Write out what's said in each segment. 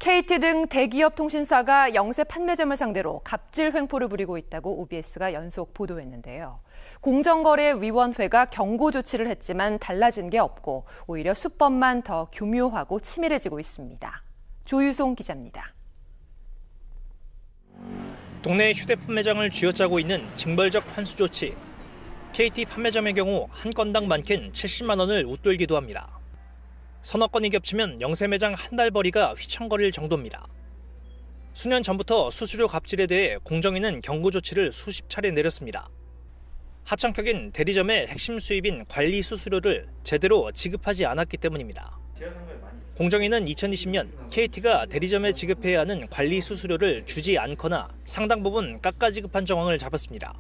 KT 등 대기업 통신사가 영세 판매점을 상대로 갑질 횡포를 부리고 있다고 OBS가 연속 보도했는데요. 공정거래위원회가 경고 조치를 했지만 달라진 게 없고 오히려 수법만 더 교묘하고 치밀해지고 있습니다. 조유송 기자입니다. 동네 휴대폰 매장을 쥐어짜고 있는 징벌적 환수 조치. KT 판매점의 경우 한 건당 많게는 70만 원을 웃돌기도 합니다. 서너 건이 겹치면 영세 매장 한 달 벌이가 휘청거릴 정도입니다. 수년 전부터 수수료 갑질에 대해 공정위는 경고 조치를 수십 차례 내렸습니다. 하청격인 대리점의 핵심 수입인 관리 수수료를 제대로 지급하지 않았기 때문입니다. 공정위는 2020년 KT가 대리점에 지급해야 하는 관리 수수료를 주지 않거나 상당 부분 깎아 지급한 정황을 잡았습니다.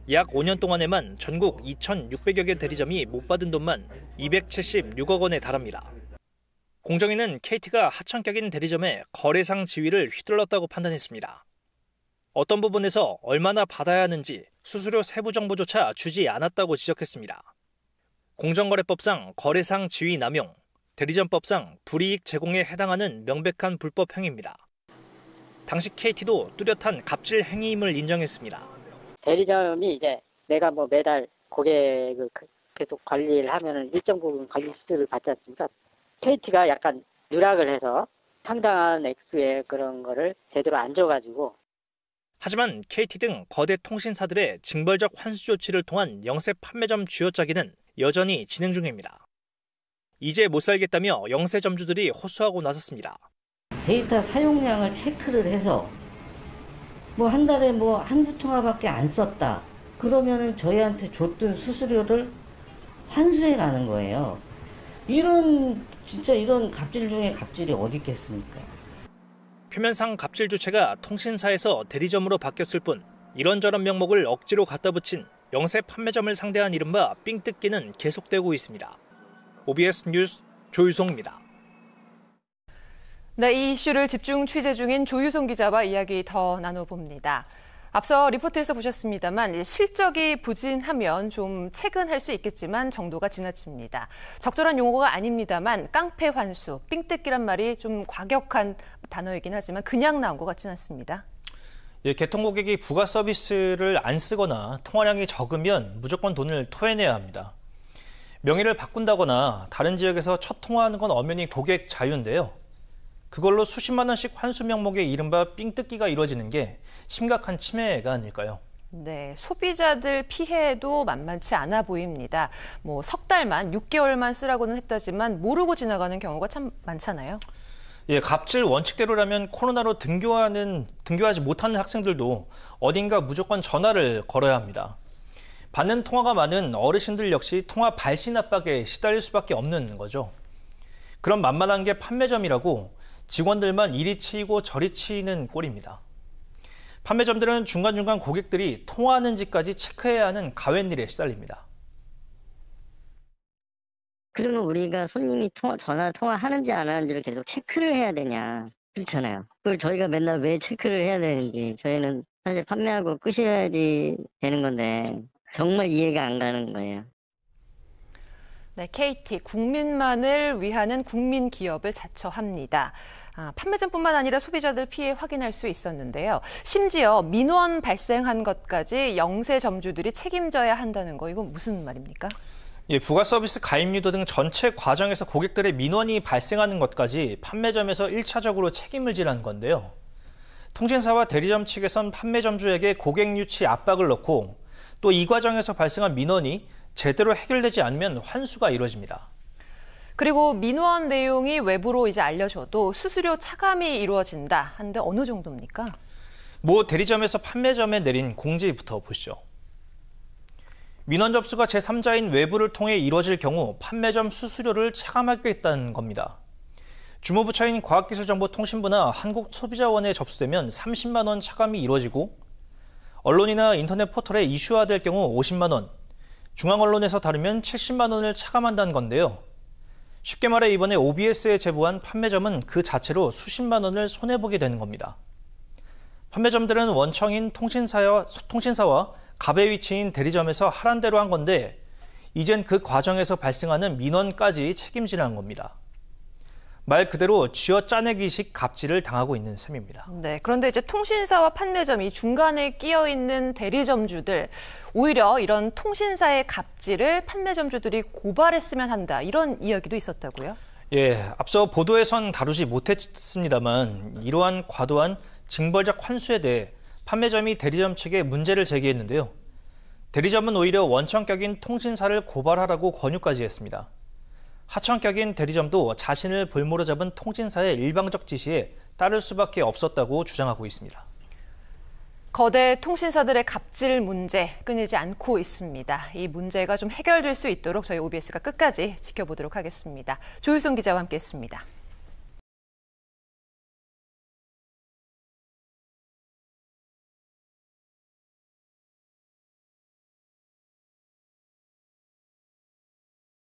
약 5년 동안에만 전국 2,600여 개 대리점이 못 받은 돈만 276억 원에 달합니다. 공정위는 KT가 하청격인 대리점에 거래상 지위를 휘둘렀다고 판단했습니다. 어떤 부분에서 얼마나 받아야 하는지 수수료 세부 정보조차 주지 않았다고 지적했습니다. 공정거래법상 거래상 지위 남용, 대리점법상 불이익 제공에 해당하는 명백한 불법 행위입니다. 당시 KT도 뚜렷한 갑질 행위임을 인정했습니다. 대리점이 이제 내가 매달 고객을 계속 관리를 하면은 일정 부분 관리 수수료를 받지 않습니까? KT가 약간 누락을 해서 상당한 액수의 그런 거를 제대로 안 줘가지고. 하지만 KT 등 거대 통신사들의 징벌적 환수 조치를 통한 영세 판매점 쥐어짜기는 여전히 진행 중입니다. 이제 못 살겠다며 영세 점주들이 호소하고 나섰습니다. 데이터 사용량을 체크를 해서 한 달에 한두 통화밖에 안 썼다. 그러면은 저희한테 줬던 수수료를 환수해 가는 거예요. 진짜 이런 갑질 중에 갑질이 어디 있겠습니까? 표면상 갑질 주체가 통신사에서 대리점으로 바뀌었을 뿐 이런저런 명목을 억지로 갖다 붙인 영세 판매점을 상대한 이른바 삥뜯기는 계속되고 있습니다. OBS 뉴스 조유송입니다. 네, 이 이슈를 집중 취재 중인 조유송 기자와 이야기 더 나눠봅니다. 앞서 리포트에서 보셨습니다만 실적이 부진하면 좀 체근할 수 있겠지만 정도가 지나칩니다. 적절한 용어가 아닙니다만 깡패 환수, 삥뜯기란 말이 좀 과격한 단어이긴 하지만 그냥 나온 것 같지는 않습니다. 개통 고객이 부가 서비스를 안 쓰거나 통화량이 적으면 무조건 돈을 토해내야 합니다. 명의를 바꾼다거나 다른 지역에서 첫 통화하는 건 엄연히 고객 자유인데요. 그걸로 수십만 원씩 환수 명목의 이른바 삥뜯기가 이루어지는 게 심각한 침해가 아닐까요? 네, 소비자들 피해도 만만치 않아 보입니다. 석 달만, 6개월만 쓰라고는 했다지만 모르고 지나가는 경우가 참 많잖아요. 갑질 원칙대로라면 코로나로 등교하지 못하는 학생들도 어딘가 무조건 전화를 걸어야 합니다. 받는 통화가 많은 어르신들 역시 통화 발신 압박에 시달릴 수밖에 없는 거죠. 그럼 만만한 게 판매점이라고 직원들만 이리 치이고 저리 치이는 꼴입니다. 판매점들은 중간중간 고객들이 통화하는지까지 체크해야 하는 가웬일에 시달립니다. 그러면 우리가 손님이 전화 통화하는지 안 하는지를 계속 체크를 해야 되냐. 그렇잖아요. 그걸 저희가 맨날 왜 체크를 해야 되는지 저희는 사실 판매하고 끄셔야지 되는 건데 정말 이해가 안 가는 거예요. 네, KT, 국민만을 위하는 국민 기업을 자처합니다. 판매점뿐만 아니라 소비자들 피해 확인할 수 있었는데요. 심지어 민원 발생한 것까지 영세 점주들이 책임져야 한다는 거, 이건 무슨 말입니까? 부가 서비스 가입 유도 등 전체 과정에서 고객들의 민원이 발생하는 것까지 판매점에서 1차적으로 책임을 지라는 건데요. 통신사와 대리점 측에선 판매점주에게 고객 유치 압박을 넣고 또 이 과정에서 발생한 민원이 제대로 해결되지 않으면 환수가 이루어집니다. 그리고 민원 내용이 외부로 알려져도 수수료 차감이 이루어진다 한데 어느 정도입니까? 모 대리점에서 판매점에 내린 공지부터 보시죠. 민원 접수가 제3자인 외부를 통해 이루어질 경우 판매점 수수료를 차감하겠다는 겁니다. 주무부처인 과학기술정보통신부나 한국소비자원에 접수되면 30만 원 차감이 이루어지고 언론이나 인터넷 포털에 이슈화될 경우 50만 원, 중앙언론에서 다루면 70만 원을 차감한다는 건데요. 쉽게 말해 이번에 OBS에 제보한 판매점은 그 자체로 수십만 원을 손해보게 되는 겁니다. 판매점들은 원청인 통신사와 갑의 위치인 대리점에서 하란 대로 한 건데 이젠 그 과정에서 발생하는 민원까지 책임지라는 겁니다. 말 그대로 쥐어짜내기식 갑질을 당하고 있는 셈입니다. 네, 그런데 이제 통신사와 판매점이 중간에 끼어 있는 대리점주들, 오히려 이런 통신사의 갑질을 판매점주들이 고발했으면 한다, 이런 이야기도 있었다고요? 예, 앞서 보도에선 다루지 못했습니다만 이러한 과도한 징벌적 환수에 대해 판매점이 대리점 측에 문제를 제기했는데요. 대리점은 오히려 원천격인 통신사를 고발하라고 권유까지 했습니다. 하천격인 대리점도 자신을 볼모로 잡은 통신사의 일방적 지시에 따를 수밖에 없었다고 주장하고 있습니다. 거대 통신사들의 갑질 문제 끊이지 않고 있습니다. 이 문제가 좀 해결될 수 있도록 저희 OBS가 끝까지 지켜보도록 하겠습니다. 조유성 기자와 함께했습니다.